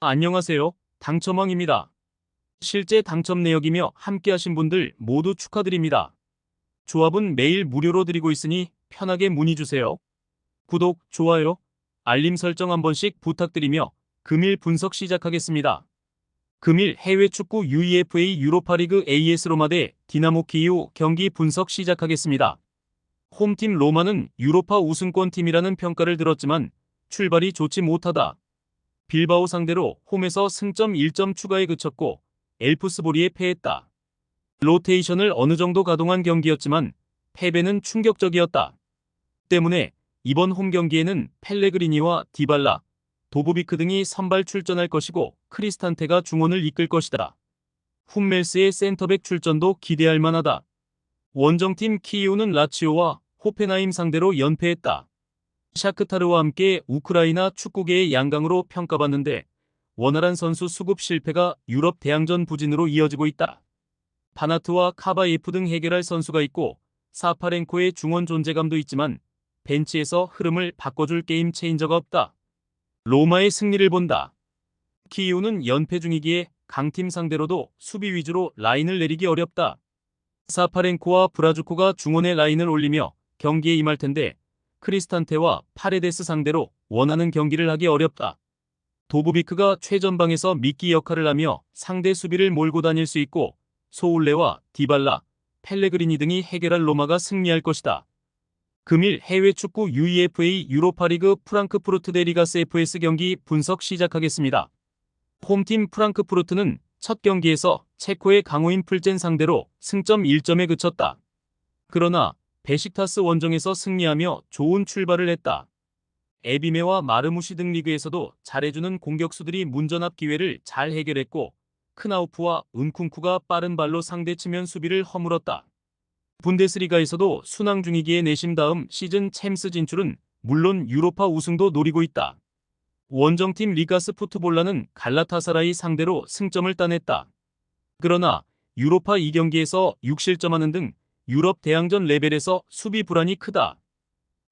안녕하세요. 당첨왕입니다. 실제 당첨 내역이며 함께하신 분들 모두 축하드립니다. 조합은 매일 무료로 드리고 있으니 편하게 문의주세요. 구독, 좋아요, 알림 설정 한 번씩 부탁드리며 금일 분석 시작하겠습니다. 금일 해외 축구 UEFA 유로파리그 AS 로마 대 디나모 키이우 경기 분석 시작하겠습니다. 홈팀 로마는 유로파 우승권 팀이라는 평가를 들었지만 출발이 좋지 못하다. 빌바오 상대로 홈에서 승점 1점 추가에 그쳤고 엘프스보리에 패했다. 로테이션을 어느 정도 가동한 경기였지만 패배는 충격적이었다. 때문에 이번 홈 경기에는 펠레그리니와 디발라, 도보비크 등이 선발 출전할 것이고 크리스탄테가 중원을 이끌 것이다. 훈멜스의 센터백 출전도 기대할 만하다. 원정팀 키이우는 라치오와 호펜하임 상대로 연패했다. 샤크타르와 함께 우크라이나 축구계의 양강으로 평가받는데 원활한 선수 수급 실패가 유럽 대항전 부진으로 이어지고 있다. 바나트와 카바예프 등 해결할 선수가 있고 사파렌코의 중원 존재감도 있지만 벤치에서 흐름을 바꿔줄 게임 체인저가 없다. 로마의 승리를 본다. 키이우는 연패 중이기에 강팀 상대로도 수비 위주로 라인을 내리기 어렵다. 사파렌코와 브라주코가 중원의 라인을 올리며 경기에 임할 텐데 크리스탄테와 파레데스 상대로 원하는 경기를 하기 어렵다. 도보비크가 최전방에서 미끼 역할을 하며 상대 수비를 몰고 다닐 수 있고 소울레와 디발라, 펠레그리니 등이 해결할 로마가 승리할 것이다. 금일 해외 축구 UEFA 유로파리그 프랑크푸르트 대 리가스 FS 경기 분석 시작하겠습니다. 홈팀 프랑크푸르트는 첫 경기에서 체코의 강호인 풀젠 상대로 승점 1점에 그쳤다. 그러나 베식타스 원정에서 승리하며 좋은 출발을 했다. 에비메와 마르무시 등 리그에서도 잘해주는 공격수들이 문전 앞 기회를 잘 해결했고 크나우프와 은쿵쿠가 빠른 발로 상대 측면 수비를 허물었다. 분데스리가에서도 순항 중이기에 내심 다음 시즌 챔스 진출은 물론 유로파 우승도 노리고 있다. 원정팀 리가스 푸트볼라는 갈라타사라이 상대로 승점을 따냈다. 그러나 유로파 2경기에서 6실점하는 등 유럽 대항전 레벨에서 수비 불안이 크다.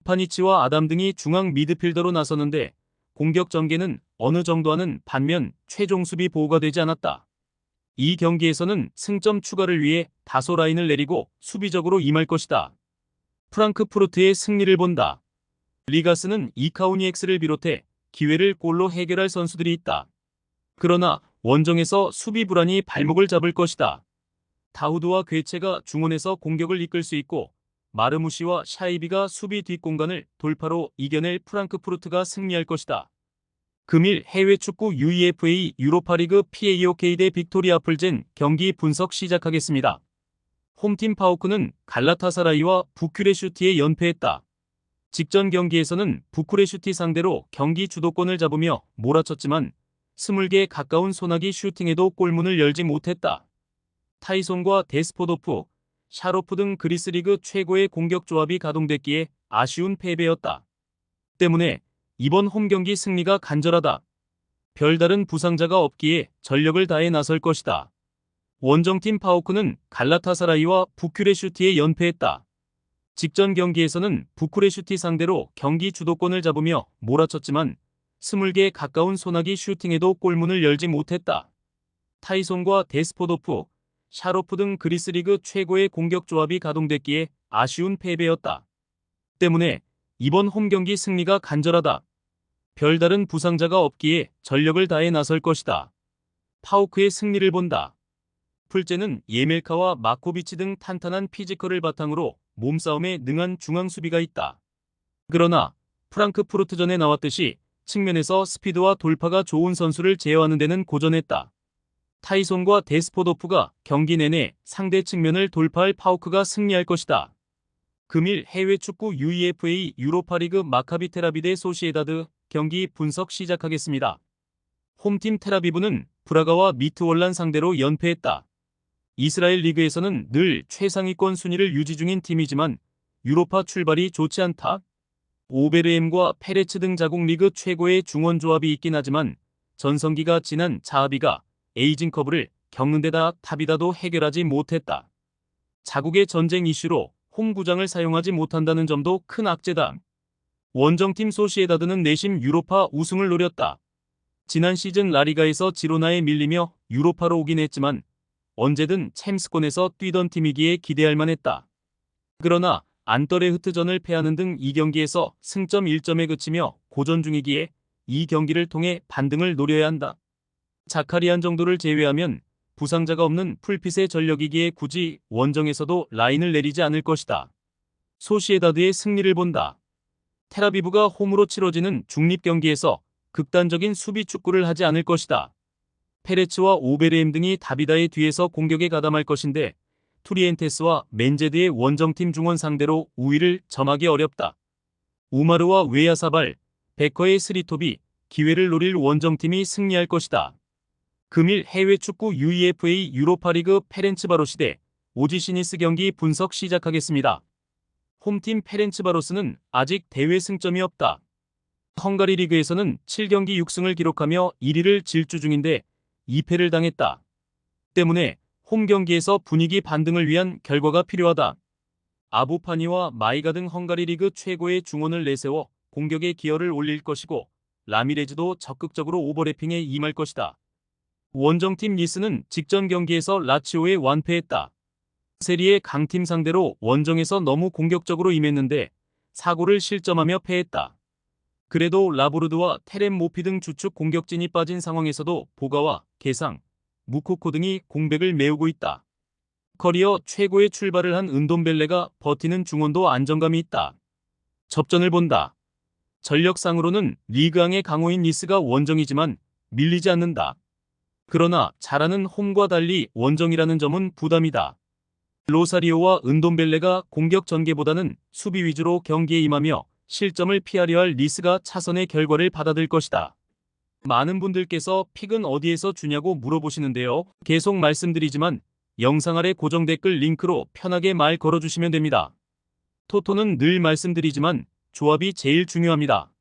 파니치와 아담 등이 중앙 미드필더로 나서는데 공격 전개는 어느 정도 하는 반면 최종 수비 보호가 되지 않았다. 이 경기에서는 승점 추가를 위해 다소 라인을 내리고 수비적으로 임할 것이다. 프랑크푸르트의 승리를 본다. 리가스는 이카우니엑스를 비롯해 기회를 골로 해결할 선수들이 있다. 그러나 원정에서 수비 불안이 발목을 잡을 것이다. 다우드와 괴체가 중원에서 공격을 이끌 수 있고 마르무시와 샤이비가 수비 뒷공간을 돌파로 이겨낼 프랑크푸르트가 승리할 것이다. 금일 해외 축구 UEFA 유로파리그 PAOK 대 빅토리아 풀젠 경기 분석 시작하겠습니다. 홈팀 파오크는 갈라타사라이와 부큐레슈티에 연패했다. 직전 경기에서는 부쿠레슈티 상대로 경기 주도권을 잡으며 몰아쳤지만 20개에 가까운 소나기 슈팅에도 골문을 열지 못했다. 타이손과 데스포도프, 샤로프 등 그리스 리그 최고의 공격 조합이 가동됐기에 아쉬운 패배였다. 때문에 이번 홈 경기 승리가 간절하다. 별다른 부상자가 없기에 전력을 다해 나설 것이다. 원정팀 파오크는 갈라타사라이와 부큐레슈티에 연패했다. 직전 경기에서는 부쿠레슈티 상대로 경기 주도권을 잡으며 몰아쳤지만 20개에 가까운 소나기 슈팅에도 골문을 열지 못했다. 타이손과 데스포도프, 샤로프 등 그리스 리그 최고의 공격 조합이 가동됐기에 아쉬운 패배였다. 때문에 이번 홈 경기 승리가 간절하다. 별다른 부상자가 없기에 전력을 다해 나설 것이다. 파오크의 승리를 본다. 풀제는 예멜카와 마코비치 등 탄탄한 피지컬을 바탕으로 몸싸움에 능한 중앙 수비가 있다. 그러나 프랑크푸르트전에 나왔듯이 측면에서 스피드와 돌파가 좋은 선수를 제어하는 데는 고전했다. 타이손과 데스포도프가 경기 내내 상대 측면을 돌파할 파오크가 승리할 것이다. 금일 해외 축구 UEFA 유로파리그 마카비 텔아비브 대 소시에다드 경기 분석 시작하겠습니다. 홈팀 텔아비브는 브라가와 미트월란 상대로 연패했다. 이스라엘 리그에서는 늘 최상위권 순위를 유지 중인 팀이지만 유로파 출발이 좋지 않다. 오베르엠과 페레츠 등 자국 리그 최고의 중원 조합이 있긴 하지만 전성기가 지난 자하비가 에이징커브를 겪는 데다 타비다도 해결하지 못했다. 자국의 전쟁 이슈로 홈구장을 사용하지 못한다는 점도 큰 악재다. 원정팀 소시에다드는 내심 유로파 우승을 노렸다. 지난 시즌 라리가에서 지로나에 밀리며 유로파로 오긴 했지만 언제든 챔스권에서 뛰던 팀이기에 기대할 만했다. 그러나 안떠레흐트전을 패하는 등 2경기에서 승점 1점에 그치며 고전 중이기에 이 경기를 통해 반등을 노려야 한다. 자카리안 정도를 제외하면 부상자가 없는 풀핏의 전력이기에 굳이 원정에서도 라인을 내리지 않을 것이다. 소시에다드의 승리를 본다. 텔아비브가 홈으로 치러지는 중립 경기에서 극단적인 수비 축구를 하지 않을 것이다. 페레츠와 오베르엠 등이 다비다의 뒤에서 공격에 가담할 것인데 투리엔테스와 맨제드의 원정팀 중원 상대로 우위를 점하기 어렵다. 우마르와 웨야사발, 베커의 스리톱이 기회를 노릴 원정팀이 승리할 것이다. 금일 해외 축구 UEFA 유로파리그 페렌츠바로시 대 오지시니스 경기 분석 시작하겠습니다. 홈팀 페렌츠바로스는 아직 대회 승점이 없다. 헝가리 리그에서는 7경기 6승을 기록하며 1위를 질주 중인데 2패를 당했다. 때문에 홈 경기에서 분위기 반등을 위한 결과가 필요하다. 아부파니와 마이가 등 헝가리 리그 최고의 중원을 내세워 공격의 기여를 올릴 것이고 라미레즈도 적극적으로 오버래핑에 임할 것이다. 원정팀 니스는 직전 경기에서 라치오에 완패했다. 세리에 강팀 상대로 원정에서 너무 공격적으로 임했는데 사고를 실점하며 패했다. 그래도 라보르드와 테렘 모피 등 주축 공격진이 빠진 상황에서도 보가와 게상, 무코코 등이 공백을 메우고 있다. 커리어 최고의 출발을 한 은돔벨레가 버티는 중원도 안정감이 있다. 접전을 본다. 전력상으로는 리그왕의 강호인 니스가 원정이지만 밀리지 않는다. 그러나 잘하는 홈과 달리 원정이라는 점은 부담이다. 로사리오와 은돔벨레가 공격 전개보다는 수비 위주로 경기에 임하며 실점을 피하려 할 니스가 차선의 결과를 받아들 것이다. 많은 분들께서 픽은 어디에서 주냐고 물어보시는데요. 계속 말씀드리지만 영상 아래 고정 댓글 링크로 편하게 말 걸어주시면 됩니다. 토토는 늘 말씀드리지만 조합이 제일 중요합니다.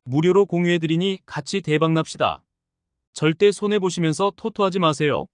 무료로 공유해드리니 같이 대박납시다. 절대 손해보시면서 토토하지 마세요.